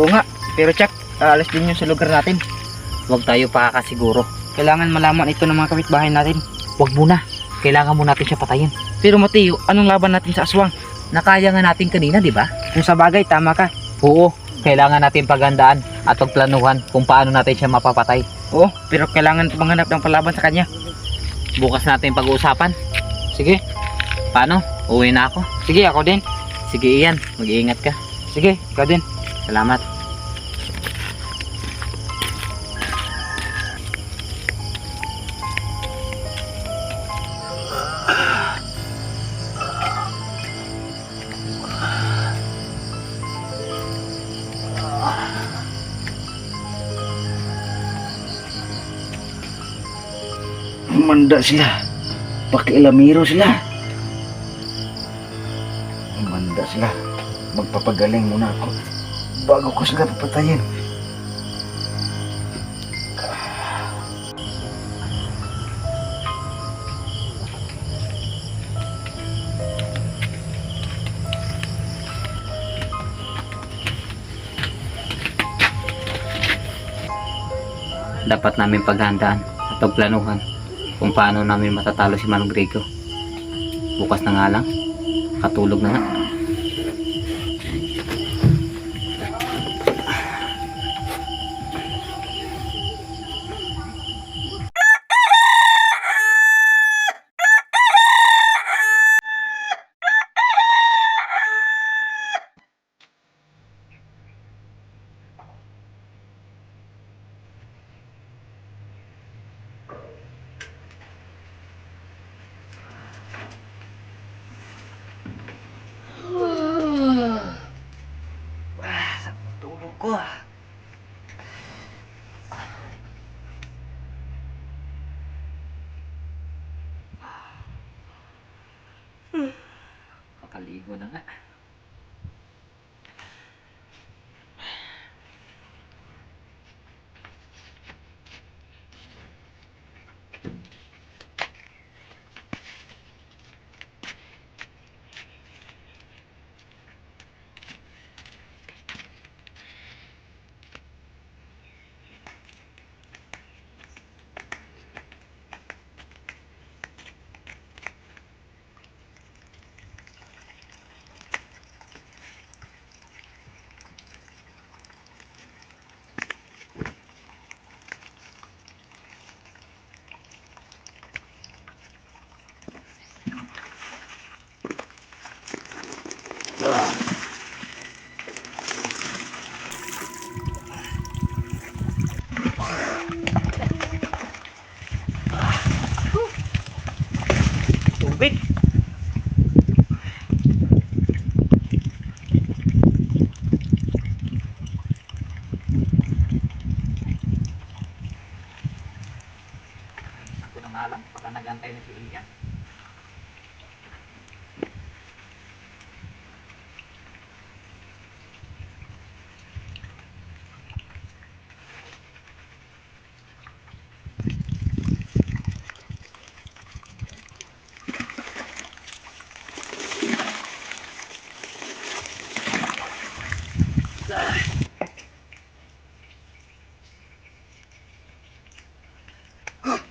Oo nga, pero Chak, aalis din yun sa lugar natin. Huwag tayo pakakasiguro. Kailangan malaman ito ng mga kapitbahay natin. Huwag muna. Kailangan mo natin siya patayin. Pero Mateo, anong laban natin sa aswang? Nakaya nga natin kanina, di ba? Kung sa bagay, tama ka. Oo, kailangan natin paghandaan at pagplanuhan kung paano natin siya mapapatay. Oo, pero kailangan manghanap ng palaban sa kanya. Bukas natin pag-uusapan. Sige, Paano? Uwi na ako. sige, ako din. Sige Ian, mag-iingat ka. Sige, ikaw din. Salamat. Manda sila. Pakialamiro sila. Manda sila. Magpapagaling muna ako bago ko sila papatayin. Dapat namin paghandaan at pagplanuhan kung paano namin matatalo si Manong Grigo. Bukas na nga lang. Katulog na nga. Tulog ko. Makaligo na nga. Tubig. Ako na nga lang. Baka nagantay na si Ian.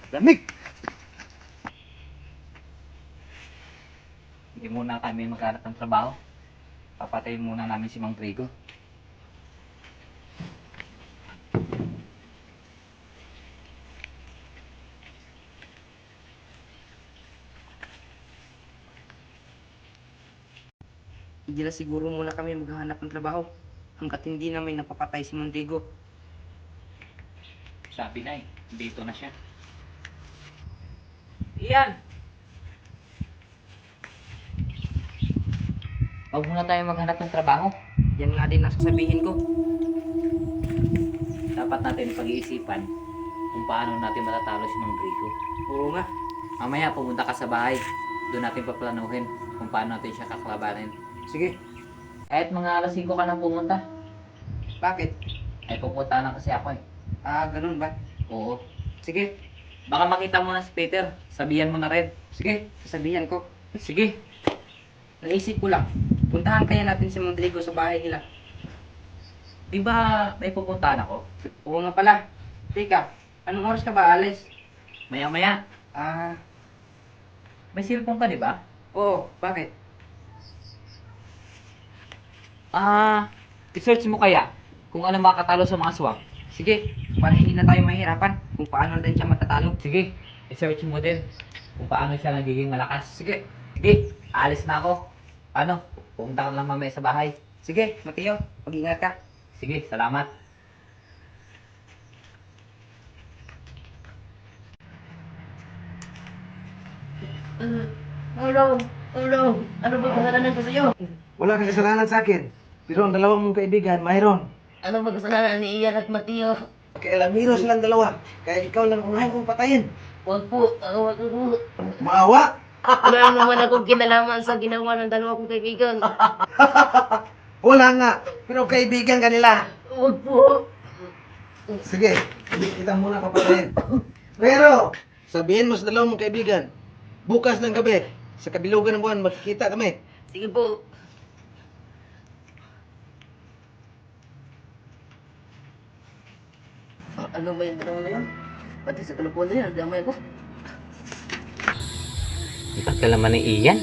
Lamig. Hindi muna kami maghanap ng trabaho. Papatayin muna namin si Mang Grigo. Hindi na siguro muna kami maghahanap ng trabaho hanggat hindi namin napapatay si Mondrigo. Sabi na dito na siya. Iyan! Huwag muna tayo maghanap ng trabaho. Yan nga din ang sasabihin ko. Dapat natin pag-iisipan kung paano natin matatalo si Mang Grigo. Oo nga. Mamaya pumunta ka sa bahay. Doon natin paplanuhin kung paano natin siya kakalabanin. Sige. Kahit mga alas 5 ka lang pumunta. Bakit? Ay pupunta na kasi ako eh. Ganun ba? Oo. Sige. Baka makita mo na si Peter. Sabihan mo na rin. Sige. Sasabihan ko. Sige. Naisip ko lang. Puntahan kaya natin si Mondrigo sa bahay nila. Di ba may pupuntahan ako? Oo nga pala. Teka, anong oras ka ba alis? Maya-maya. Ah, May cellphone ka, di ba? oo. Bakit? I-search mo kaya kung ano makakatalo sa mga aswang. Sige, para hindi na tayo mahirapan kung paano din siya matatalo. Sige, i-search mo din kung paano siya nagiging malakas. Sige, Sige, alis na ako. Ano? Pupunta ka lang mamaya sa bahay. sige, Mateo. Mag-ingat ka. Sige, salamat. Ano ba kasalanan ko sa'yo? Wala kang kasalanan sa akin. Pero ang dalawang mong kaibigan, mayroon. Ano ba kasalanan ni Ian at Mateo? Kaya lamiro silang dalawa. Kaya ikaw lang unahin kong patayin. Huwag po, wag po. Maawa! Wala naman akong kinalaman sa ginawa ng dalawa kong kaibigan. Wala nga. Pero kaibigan kanila. Huwag po. Sige, kita muna papatayin. Pero, sabihin mo sa dalawang mong kaibigan, bukas ng gabi, sa kabilugan ng buwan, magkikita kami. Sige po. Ano ba yung dalawa na yun? Pati sa telepono yan, damay ko. Ang tagal naman ni Ian.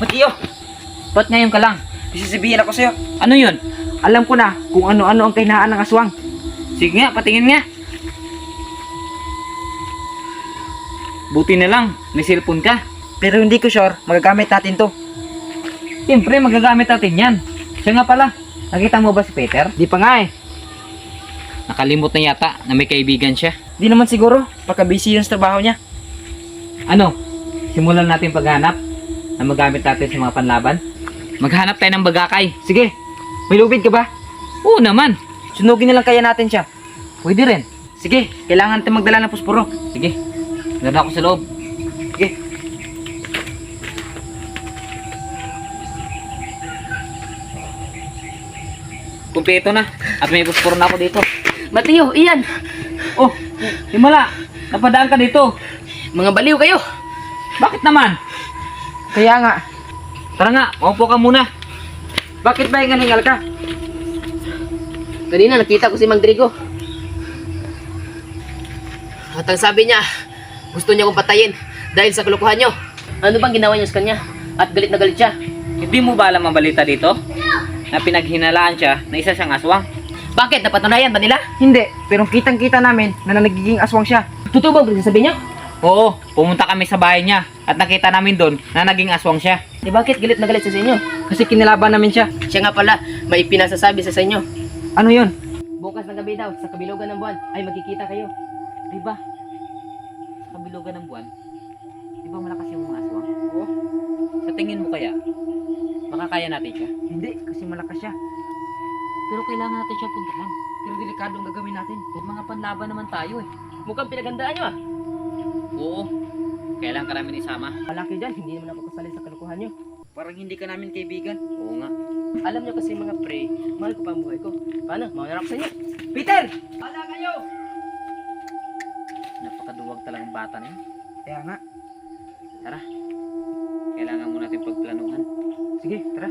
Mateo! Ba't ngayon ka lang? May sasabihin ako sa'yo. Ano yun? Alam ko na kung ano-ano ang kahinaan ng aswang. Sige nga, patingin nga. Buti na lang, may cellphone ka. Pero hindi ko sure, magagamit natin to. Siyempre, magagamit natin yan. Siya nga pala, nakita mo ba si Peter? Di pa nga eh. Nakalimot na yata na may kaibigan siya. Di naman siguro, pagka-busy yun sa trabaho niya. Ano? Simulan natin paghanap na magamit natin sa mga panlaban. Maghanap tayo ng bagakay. Sige, may lubid ka ba? Oo naman. Sunugin na lang kaya natin siya. Pwede rin. Sige, kailangan natin magdala ng pusporo. Sige. Ganda ako sa loob. Sige. Kumpleto na. At may pusporo na ako dito. Mateo, Ian! Oh, Himala. Napadaan ka dito. Mga baliw kayo! Bakit naman? Kaya nga, Tara nga, maupo ka muna. bakit ba hingal ka? Kanina nakita ko si Mang Drigo. At ang sabi niya, gusto niya akong patayin dahil sa kalokohan niyo. Ano bang ginawa niyo sa kanya? At galit na galit siya. Hindi mo ba alam ang balita dito? Na pinaghinalaan siya na isa siyang aswang. Bakit? Napatunayan ba nila? Hindi, pero kitang-kita namin na nagiging aswang siya. Totoo ba ang sabi niyo? Oo, pumunta kami sa bahay niya at nakita namin doon na naging aswang siya. Di bakit galit na galit siya sa inyo? Kasi kinilaban namin siya. Siya nga pala, may pinasasabi sa inyo. Ano yun? Bukas ng gabi daw, sa kabilugan ng buwan, ay magkikita kayo. Di ba? Sa kabilugan ng buwan, di ba malakas yung mga aswang? Oo. Sa tingin mo kaya, makakaya natin siya? Hindi, kasi malakas siya. Pero kailangan natin siya puntahan. Pero delikado ang gagawin natin. Mga panlaban naman tayo eh. Mukhang pinagandaan nyo ah. Oo. Kailangan ka namin isama. Malaki dyan, hindi naman ako kasali sa kalokohan nyo. Parang hindi ka namin kaibigan. Oo nga. Alam nyo kasi mga pre, mahal ko pa ang buhay ko. Paano? Maunarap sa inyo. Peter! Hala kayo! Napakaduwag talagang bata na yun. Kaya nga. Tara. Kailangan mo natin pagplanuhan. Sige, tara.